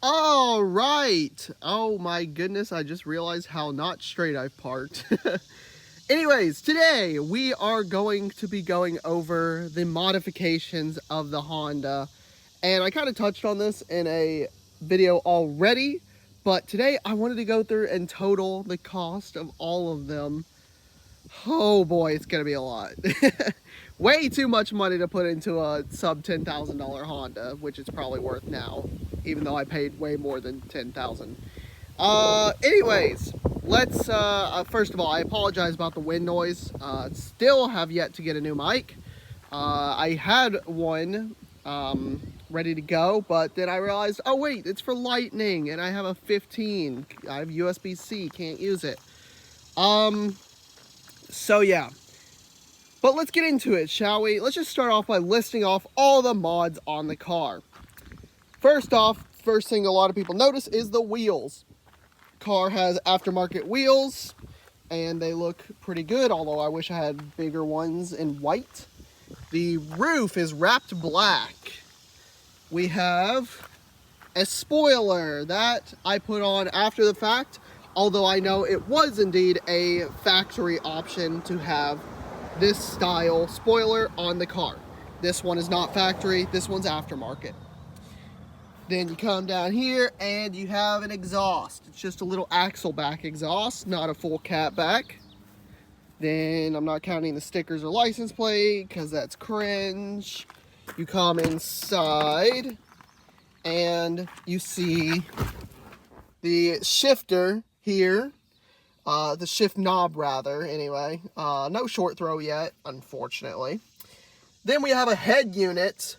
All right. Oh my goodness, I just realized how not straight I've parked. Anyways, today we are going to be going over the modifications of the Honda. And I kind of touched on this in a video already, but today I wanted to go through and total the cost of all of them. Oh boy, it's gonna be a lot. Way too much money to put into a sub $10,000 Honda, which it's probably worth now, even though I paid way more than 10,000. Anyways, let's first of all, I apologize about the wind noise. Still have yet to get a new mic. I had one ready to go, but then I realized, oh wait, it's for lightning, and I have a 15. I have USB-C, can't use it. So yeah. But let's get into it, shall we? Let's just start off by listing off all the mods on the car. First off, first thing a lot of people notice is the wheels. Car has aftermarket wheels, and they look pretty good, although I wish I had bigger ones in white. The roof is wrapped black. We have a spoiler that I put on after the fact, although I know it was indeed a factory option to have this style spoiler on the car. This one is not factory, this one's aftermarket. Then you come down here and you have an exhaust. It's just a little axle back exhaust, not a full cat back. Then I'm not counting the stickers or license plate because that's cringe. You come inside and you see the shifter here. The shift knob rather, anyway. No short throw yet, unfortunately. Then we have a head unit.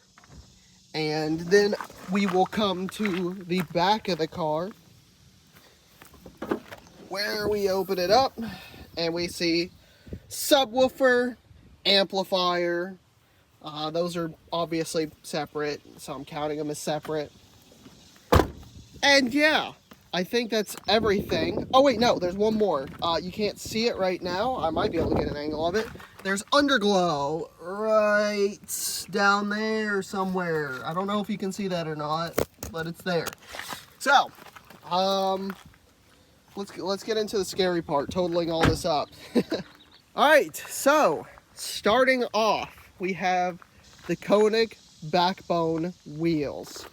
And then we will come to the back of the car, where we open it up and we see subwoofer, amplifier. Those are obviously separate, so I'm counting them as separate. And yeah, I think that's everything. Oh wait, no, there's one more. You can't see it right now. I might be able to get an angle of it. There's underglow right down there somewhere. I don't know if you can see that or not, but it's there. So, let's get into the scary part, totaling all this up. All right, so starting off, we have the Koenig backbone wheels.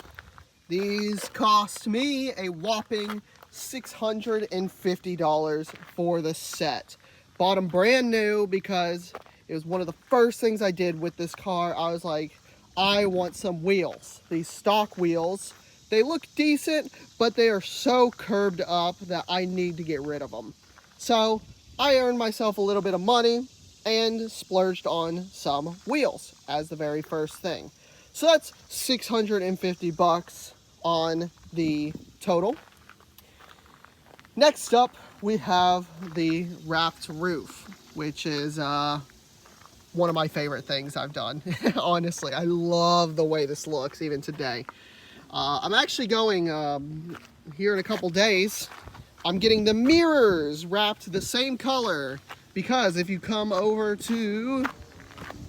These cost me a whopping $650 for the set. Bought them brand new because it was one of the first things I did with this car. I was like, I want some wheels. These stock wheels, they look decent, but they are so curved up that I need to get rid of them. So I earned myself a little bit of money and splurged on some wheels as the very first thing. So that's 650 bucks on the total. Next up, we have the wrapped roof, which is one of my favorite things I've done. Honestly, I love the way this looks even today. I'm actually going here in a couple days. I'm getting the mirrors wrapped the same color because if you come over to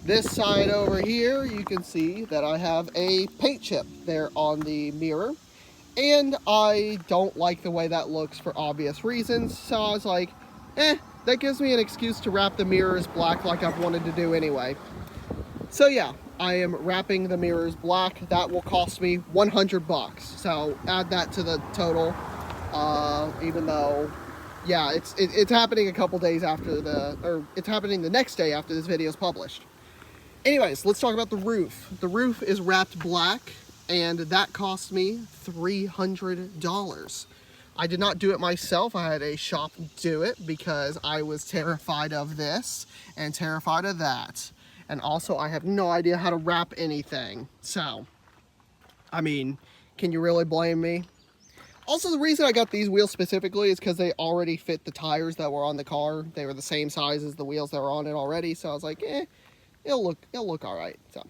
this side over here, you can see that I have a paint chip there on the mirror. And I don't like the way that looks for obvious reasons. So I was like, that gives me an excuse to wrap the mirrors black like I've wanted to do anyway. So yeah, I am wrapping the mirrors black. That will cost me 100 bucks. So add that to the total. Even though, yeah, it's happening a couple days after it's happening the next day after this video is published. Anyways, let's talk about the roof. The roof is wrapped black, and that cost me $300. I did not do it myself. I had a shop do it because I was terrified of this and terrified of that. And also, I have no idea how to wrap anything. So, I mean, can you really blame me? Also, the reason I got these wheels specifically is because they already fit the tires that were on the car. They were the same size as the wheels that were on it already. So I was like, it'll look all right. So,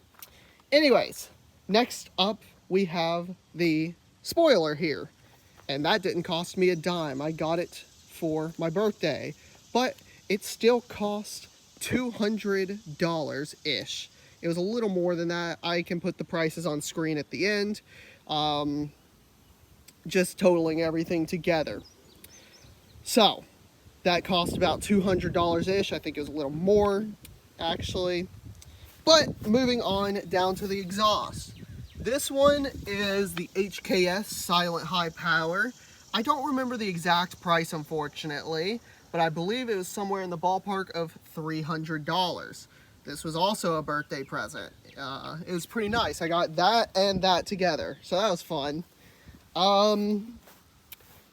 anyways, next up we have the spoiler here, and that didn't cost me a dime. I got it for my birthday, but it still cost $200 ish. It was a little more than that. I can put the prices on screen at the end. just totaling everything together. So that cost about $200-ish. I think it was a little more, actually. But moving on down to the exhaust. This one is the HKS Silent High Power. I don't remember the exact price, unfortunately, but I believe it was somewhere in the ballpark of $300. This was also a birthday present. It was pretty nice. I got that and that together, so that was fun.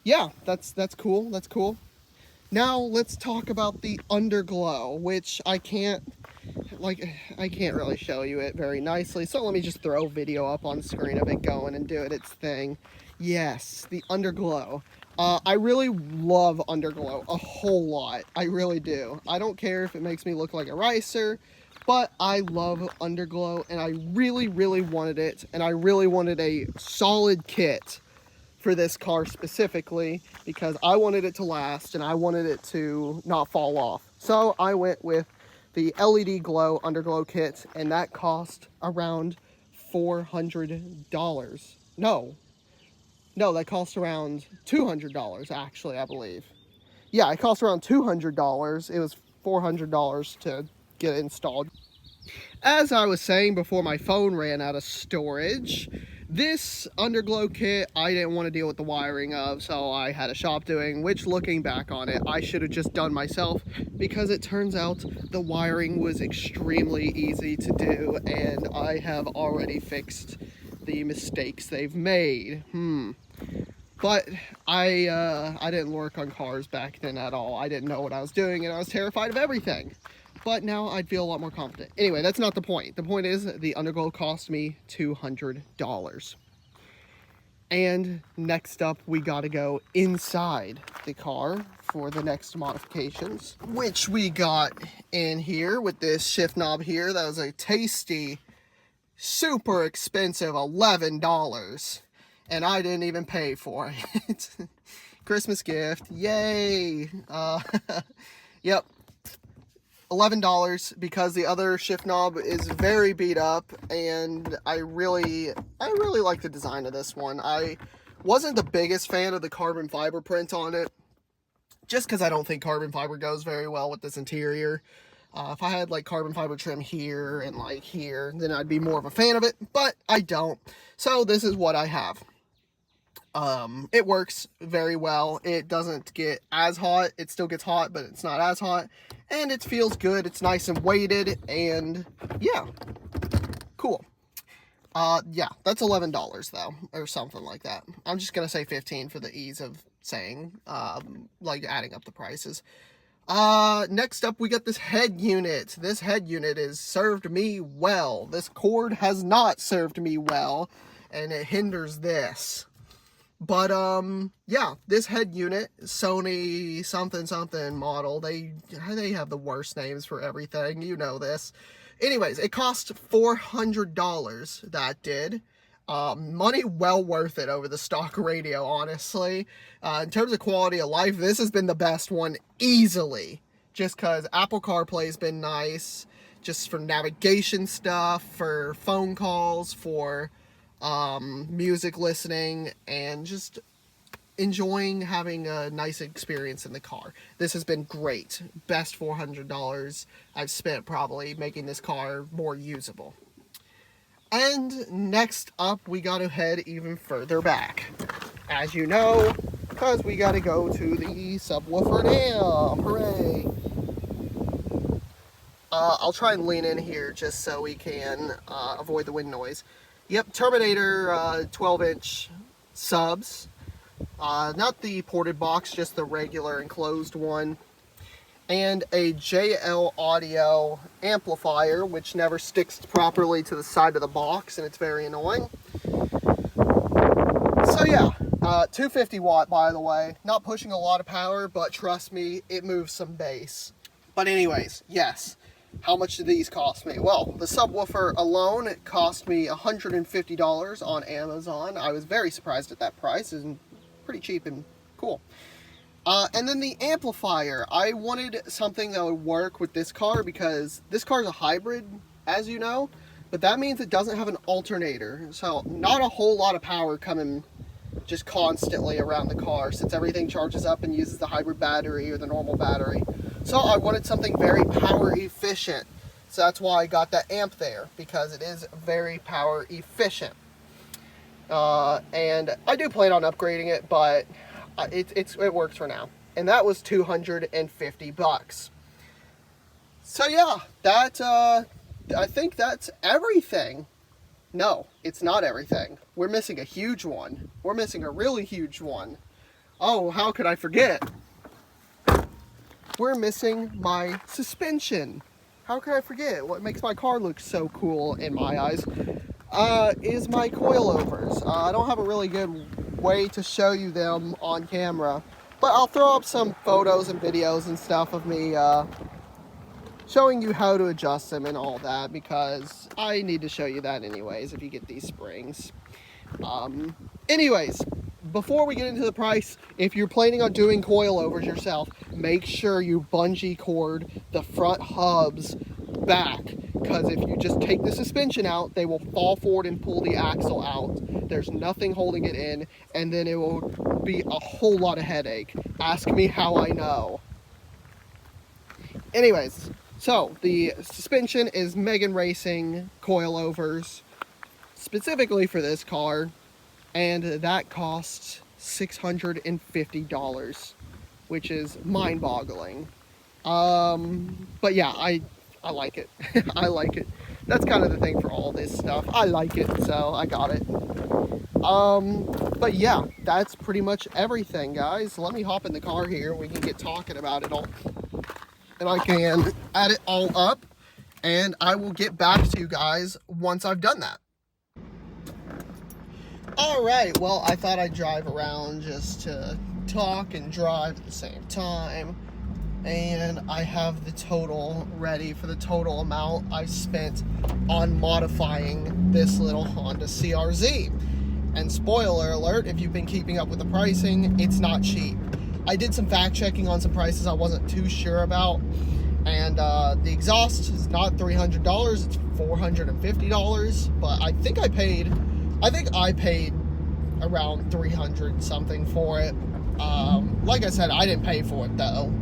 Yeah, that's cool. That's cool. Now let's talk about the underglow, which I can't really show you it very nicely. So let me just throw a video up on the screen of it going and do its thing. Yes, the underglow. I really love underglow a whole lot. I really do. I don't care if it makes me look like a ricer, but I love underglow, and I really, really wanted it, and I really wanted a solid kit for this car specifically because I wanted it to last and I wanted it to not fall off. So I went with the LED glow underglow kit, and that cost around $400. No, that cost around $200 actually, I believe. Yeah, it cost around $200. It was $400 to get it installed. As I was saying before my phone ran out of storage, this underglow kit I didn't want to deal with the wiring of, so I had a shop doing, which looking back on it, I should have just done myself because it turns out the wiring was extremely easy to do and I have already fixed the mistakes they've made. But I didn't work on cars back then at all. I didn't know what I was doing and I was terrified of everything. But now I'd feel a lot more confident. Anyway, that's not the point. The point is the underglow cost me $200. And next up, we gotta go inside the car for the next modifications, which we got in here with this shift knob here. That was a tasty, super expensive $11. And I didn't even pay for it. Christmas gift, yay. Yep. $11 because the other shift knob is very beat up, and I really like the design of this one. I wasn't the biggest fan of the carbon fiber print on it, just because I don't think carbon fiber goes very well with this interior. If I had like carbon fiber trim here and like here, then I'd be more of a fan of it, but I don't. So this is what I have. It works very well. It doesn't get as hot. It still gets hot, but it's not as hot. And it feels good. It's nice and weighted. And yeah, cool. Yeah, that's $11 though, or something like that. I'm just going to say 15 for the ease of saying, like adding up the prices. Next up, we got this head unit. This head unit has served me well. This cord has not served me well, and it hinders this. But, yeah, this head unit, Sony something model, they have the worst names for everything, you know this. Anyways, it cost $400, that did. Money well worth it over the stock radio, honestly. In terms of quality of life, this has been the best one, easily. Just because Apple CarPlay's been nice, just for navigation stuff, for phone calls, for music listening, and just enjoying having a nice experience in the car. This has been great. Best $400 I've spent probably making this car more usable. And next up, we got to head even further back, as you know, because we got to go to the subwoofer dam. Hooray! I'll try and lean in here just so we can avoid the wind noise. Yep, Terminator 12-inch subs. Not the ported box, just the regular enclosed one. And a JL Audio amplifier, which never sticks properly to the side of the box, and it's very annoying. So yeah, 250 watt, by the way. Not pushing a lot of power, but trust me, it moves some bass. But anyways, yes. How much did these cost me? Well, the subwoofer alone, it cost me $150 on Amazon. I was very surprised at that price. It's pretty cheap and cool. And then the amplifier. I wanted something that would work with this car because this car is a hybrid, as you know. But that means it doesn't have an alternator. So not a whole lot of power coming just constantly around the car, since everything charges up and uses the hybrid battery or the normal battery. So I wanted something very power efficient. So that's why I got that amp there, because it is very power efficient. And I do plan on upgrading it, but it works for now. And that was $250. So yeah, I think that's everything. No, it's not everything. We're missing a huge one. We're missing a really huge one. Oh, how could I forget? We're missing my suspension. How could I forget? What makes my car look so cool in my eyes is my coilovers. I don't have a really good way to show you them on camera, but I'll throw up some photos and videos and stuff of me showing you how to adjust them and all that, because I need to show you that anyways if you get these springs. Anyways, before we get into the price, if you're planning on doing coilovers yourself, make sure you bungee cord the front hubs back, because if you just take the suspension out, they will fall forward and pull the axle out. There's nothing holding it in, and then it will be a whole lot of headache. Ask me how I know. Anyways, so the suspension is Megan Racing coilovers specifically for this car, and that costs $650, which is mind-boggling. But yeah, I like it. I like it. That's kind of the thing for all this stuff. I like it, so I got it. But yeah, that's pretty much everything, guys. Let me hop in the car here. We can get talking about it all. And I can add it all up, and I will get back to you guys once I've done that. Alright, well, I thought I'd drive around just to talk and drive at the same time. And I have the total ready for the total amount I spent on modifying this little Honda CR-Z. And spoiler alert, if you've been keeping up with the pricing, it's not cheap. I did some fact checking on some prices I wasn't too sure about, and the exhaust is not $300, it's $450, but I think I paid around $300 something for it. Like I said, I didn't pay for it though.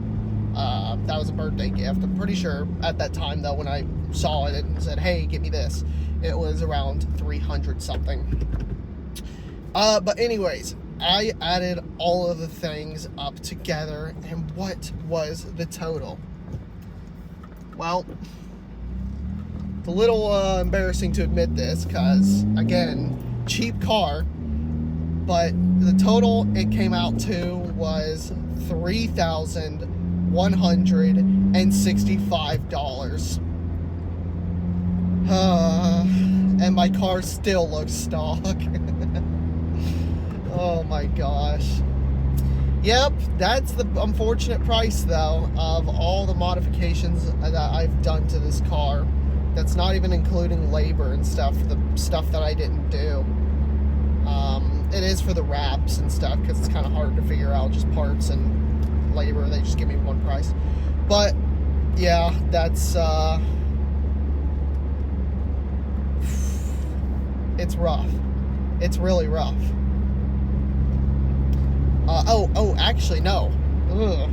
That was a birthday gift. I'm pretty sure at that time though, when I saw it and said, hey, get me this, it was around $300 something. But anyways, I added all of the things up together, and what was the total? Well, it's a little embarrassing to admit this, because again, cheap car, but the total it came out to was $3,165. And my car still looks stock. Oh my gosh. Yep, that's the unfortunate price though of all the modifications that I've done to this car. That's not even including labor and stuff, the stuff that I didn't do. It is for the wraps and stuff, because it's kind of hard to figure out just parts and labor. They just give me one price. But yeah, that's it's rough. It's really rough. Actually, no. Ugh.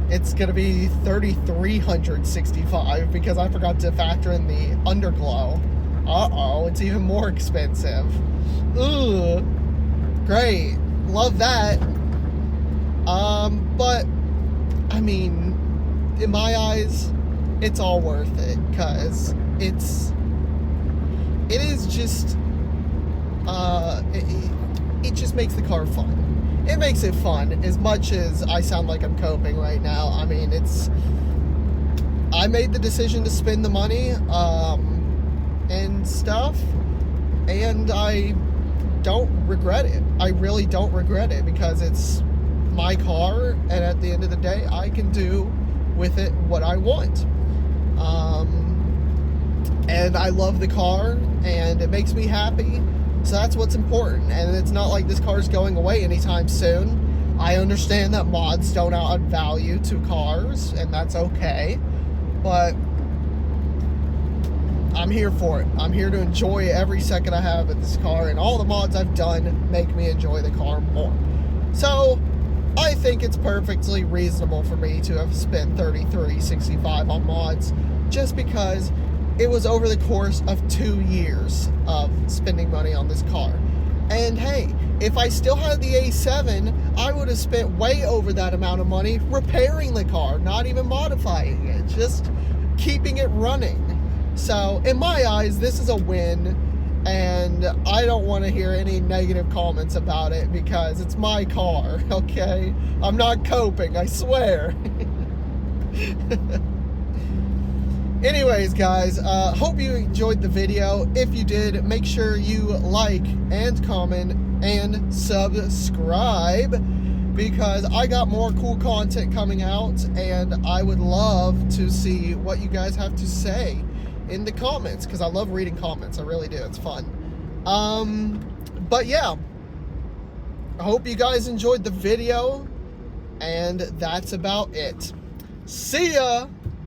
It's going to be $3,365 because I forgot to factor in the underglow. Uh-oh, it's even more expensive. Ugh. Great. Love that. But, I mean, in my eyes, it's all worth it, because it is just, it just makes the car fun. It makes it fun, as much as I sound like I'm coping right now. I mean, I made the decision to spend the money, and stuff, and I don't regret it. I really don't regret it, because it's my car, and at the end of the day, I can do with it what I want. And I love the car, and it makes me happy. So that's what's important, and it's not like this car is going away anytime soon. I understand that mods don't add value to cars, and that's okay, but I'm here for it. I'm here to enjoy every second I have at this car, and all the mods I've done make me enjoy the car more. So I think it's perfectly reasonable for me to have spent $33.65 on mods, just because it was over the course of 2 years of spending money on this car. And hey, if I still had the A7, I would have spent way over that amount of money repairing the car, not even modifying it, just keeping it running. So in my eyes, this is a win, and I don't want to hear any negative comments about it because it's my car, okay? I'm not coping, I swear. Anyways, guys, hope you enjoyed the video. If you did, make sure you like and comment and subscribe, because I got more cool content coming out, and I would love to see what you guys have to say in the comments, because I love reading comments. I really do. It's fun. But yeah, I hope you guys enjoyed the video, and that's about it. See ya!